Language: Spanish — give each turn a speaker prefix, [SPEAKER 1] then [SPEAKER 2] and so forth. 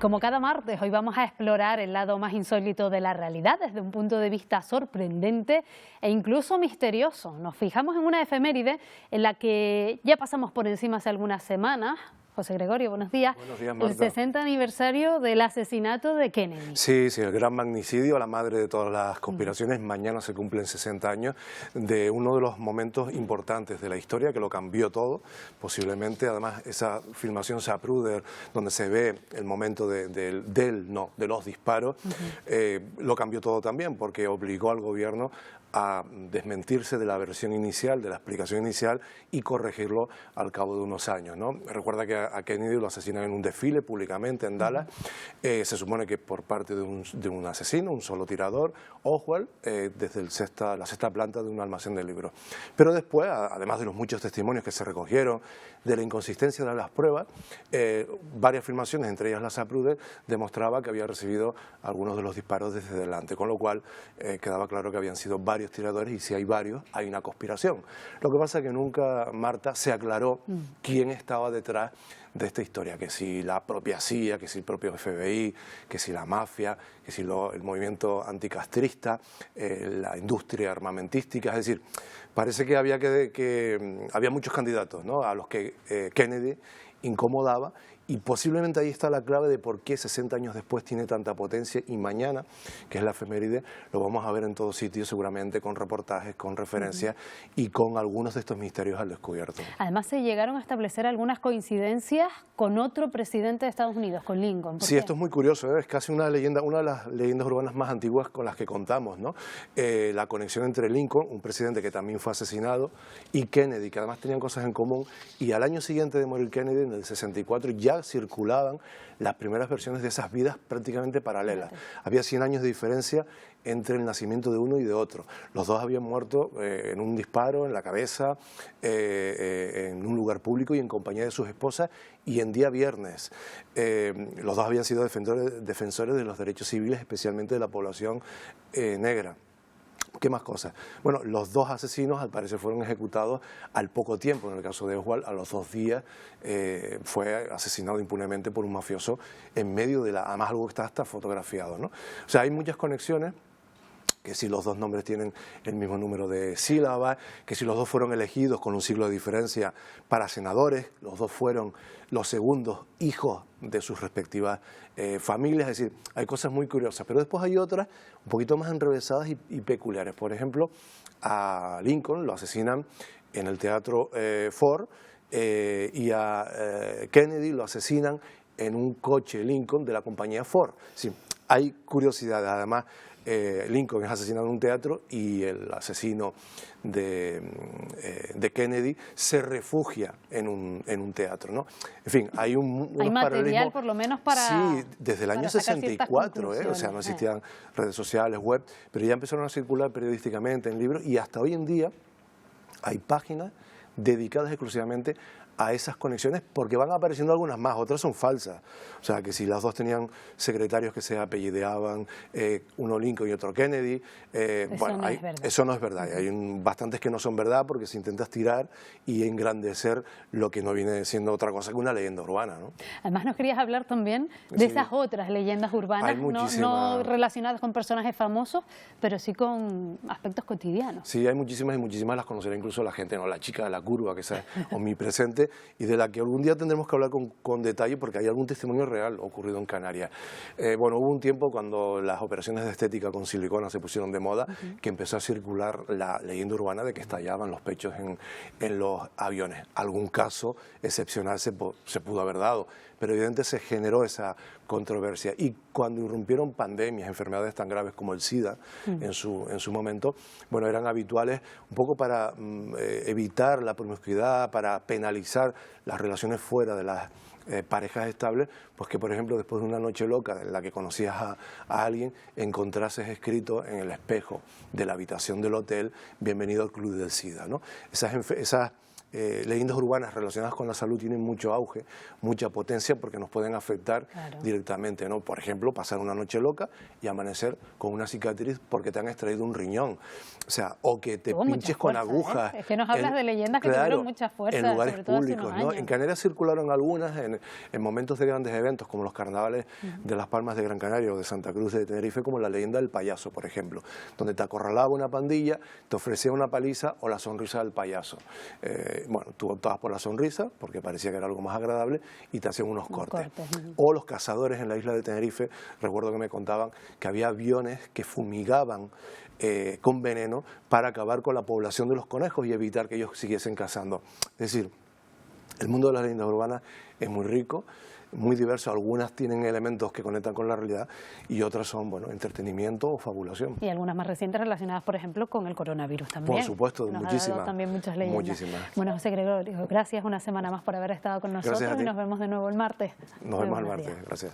[SPEAKER 1] Como cada martes, hoy vamos a explorar el lado más insólito de la realidad desde un punto de vista sorprendente e incluso misterioso. Nos fijamos en una efeméride en la que ya pasamos por encima hace algunas semanas. José Gregorio, buenos días.
[SPEAKER 2] Buenos días, Marta.
[SPEAKER 1] El 60 aniversario del asesinato de Kennedy.
[SPEAKER 2] Sí, el gran magnicidio, la madre de todas las conspiraciones. Mañana se cumplen 60 años de uno de los momentos importantes de la historia que lo cambió todo, posiblemente. Además, esa filmación Zapruder, donde se ve el momento de los disparos, lo cambió todo también, porque obligó al gobierno a desmentirse de la versión inicial, de la explicación inicial, y corregirlo al cabo de unos años, ¿no? Recuerda que a Kennedy lo asesinan en un desfile públicamente en Dallas. Se supone que por parte de un asesino, un solo tirador, Oswald, desde la sexta planta de un almacén de libros. Pero después, además de los muchos testimonios que se recogieron, de la inconsistencia de las pruebas, varias filmaciones, entre ellas la Zapruder, demostraba que había recibido algunos de los disparos desde delante, con lo cual quedaba claro que habían sido varios tiradores, y si hay varios, hay una conspiración. Lo que pasa es que nunca, Marta, se aclaró quién estaba detrás de esta historia, que si la propia CIA, que si el propio FBI, que si la mafia, que si el movimiento anticastrista, la industria armamentística. Es decir, parece que había muchos candidatos, ¿no?, a los que Kennedy incomodaba, y posiblemente ahí está la clave de por qué 60 años después tiene tanta potencia, y mañana, que es la efeméride, lo vamos a ver en todos sitios seguramente, con reportajes, con referencias y con algunos de estos misterios al descubierto.
[SPEAKER 1] Además, se llegaron a establecer algunas coincidencias con otro presidente de Estados Unidos, con Lincoln.
[SPEAKER 2] Sí, esto es muy curioso, es casi una leyenda, una de las leyendas urbanas más antiguas con las que contamos, ¿no? La conexión entre Lincoln, un presidente que también fue asesinado, y Kennedy, que además tenían cosas en común, y al año siguiente de morir Kennedy, en el 64, ya circulaban las primeras versiones de esas vidas prácticamente paralelas. Había 100 años de diferencia entre el nacimiento de uno y de otro. Los dos habían muerto en un disparo en la cabeza, en un lugar público y en compañía de sus esposas, y en día viernes. Los dos habían sido defensores de los derechos civiles, especialmente de la población negra. ¿Qué más cosas? Bueno, los dos asesinos al parecer fueron ejecutados al poco tiempo. En el caso de Oswald, a los 2 días fue asesinado impunemente por un mafioso en medio de además algo que está hasta fotografiado, ¿no? O sea, hay muchas conexiones, que si los dos nombres tienen el mismo número de sílabas, que si los dos fueron elegidos con un siglo de diferencia para senadores, los dos fueron los segundos hijos de sus respectivas familias. Es decir, hay cosas muy curiosas, pero después hay otras un poquito más enrevesadas y peculiares. Por ejemplo, a Lincoln lo asesinan en el Teatro Ford, y a Kennedy lo asesinan en un coche Lincoln de la compañía Ford. Sí, hay curiosidades. Además, Lincoln es asesinado en un teatro, y el asesino de Kennedy se refugia en un teatro, ¿no? En fin, hay
[SPEAKER 1] hay material por lo menos para...
[SPEAKER 2] Sí, desde el año 64, o sea, no existían redes sociales, web, pero ya empezaron a circular periodísticamente en libros, y hasta hoy en día hay páginas dedicadas exclusivamente a esas conexiones, porque van apareciendo algunas más, otras son falsas. O sea, que si las dos tenían secretarios que se apellideaban, uno Lincoln y otro Kennedy, bueno, eso no es verdad. Hay bastantes que no son verdad, porque se intenta estirar y engrandecer lo que no viene siendo otra cosa que una leyenda urbana, ¿no?
[SPEAKER 1] Además, nos querías hablar también de esas otras leyendas urbanas, no relacionadas con personajes famosos, pero sí con aspectos cotidianos.
[SPEAKER 2] Sí, hay muchísimas, y muchísimas las conocerá incluso la gente, ¿no? La chica de la curva, que es omnipresente, y de la que algún día tendremos que hablar con detalle, porque hay algún testimonio real ocurrido en Canarias. Bueno, hubo un tiempo cuando las operaciones de estética con silicona se pusieron de moda, que empezó a circular la leyenda urbana de que estallaban los pechos en los aviones. Algún caso excepcional se pudo haber dado, pero evidentemente se generó esa controversia, y cuando irrumpieron pandemias, enfermedades tan graves como el SIDA en su momento, bueno, eran habituales un poco para evitar la promiscuidad, para penalizar las relaciones fuera de las parejas estables, pues que, por ejemplo, después de una noche loca en la que conocías a alguien, encontrases escrito en el espejo de la habitación del hotel: bienvenido al club del SIDA, ¿no? Esas leyendas urbanas relacionadas con la salud tienen mucho auge, mucha potencia, porque nos pueden afectar directamente, ¿no? Por ejemplo, pasar una noche loca y amanecer con una cicatriz porque te han extraído un riñón. O sea, o que te pinches con agujas.
[SPEAKER 1] Es que nos hablas de leyendas que tuvieron mucha fuerza,
[SPEAKER 2] en lugares
[SPEAKER 1] sobre todo hace
[SPEAKER 2] públicos,
[SPEAKER 1] unos
[SPEAKER 2] ¿no?
[SPEAKER 1] años.
[SPEAKER 2] En Canarias circularon algunas en momentos de grandes eventos, como los carnavales de Las Palmas de Gran Canaria o de Santa Cruz de Tenerife, como la leyenda del payaso, por ejemplo, donde te acorralaba una pandilla, te ofrecía una paliza o la sonrisa del payaso. Bueno, tú optabas por la sonrisa, porque parecía que era algo más agradable, y te hacían unos cortes. O los cazadores en la isla de Tenerife, recuerdo que me contaban que había aviones que fumigaban con veneno para acabar con la población de los conejos y evitar que ellos siguiesen cazando. Es decir, el mundo de las leyendas urbanas es muy rico, muy diverso. Algunas tienen elementos que conectan con la realidad y otras son, bueno, entretenimiento o fabulación.
[SPEAKER 1] Y algunas más recientes relacionadas, por ejemplo, con el coronavirus también.
[SPEAKER 2] Por supuesto, muchísimas.
[SPEAKER 1] También muchas leyendas.
[SPEAKER 2] Muchísimas.
[SPEAKER 1] Bueno, José Gregorio, gracias una semana más por haber estado con nosotros y nos vemos de nuevo el martes.
[SPEAKER 2] Nos vemos el martes. Gracias.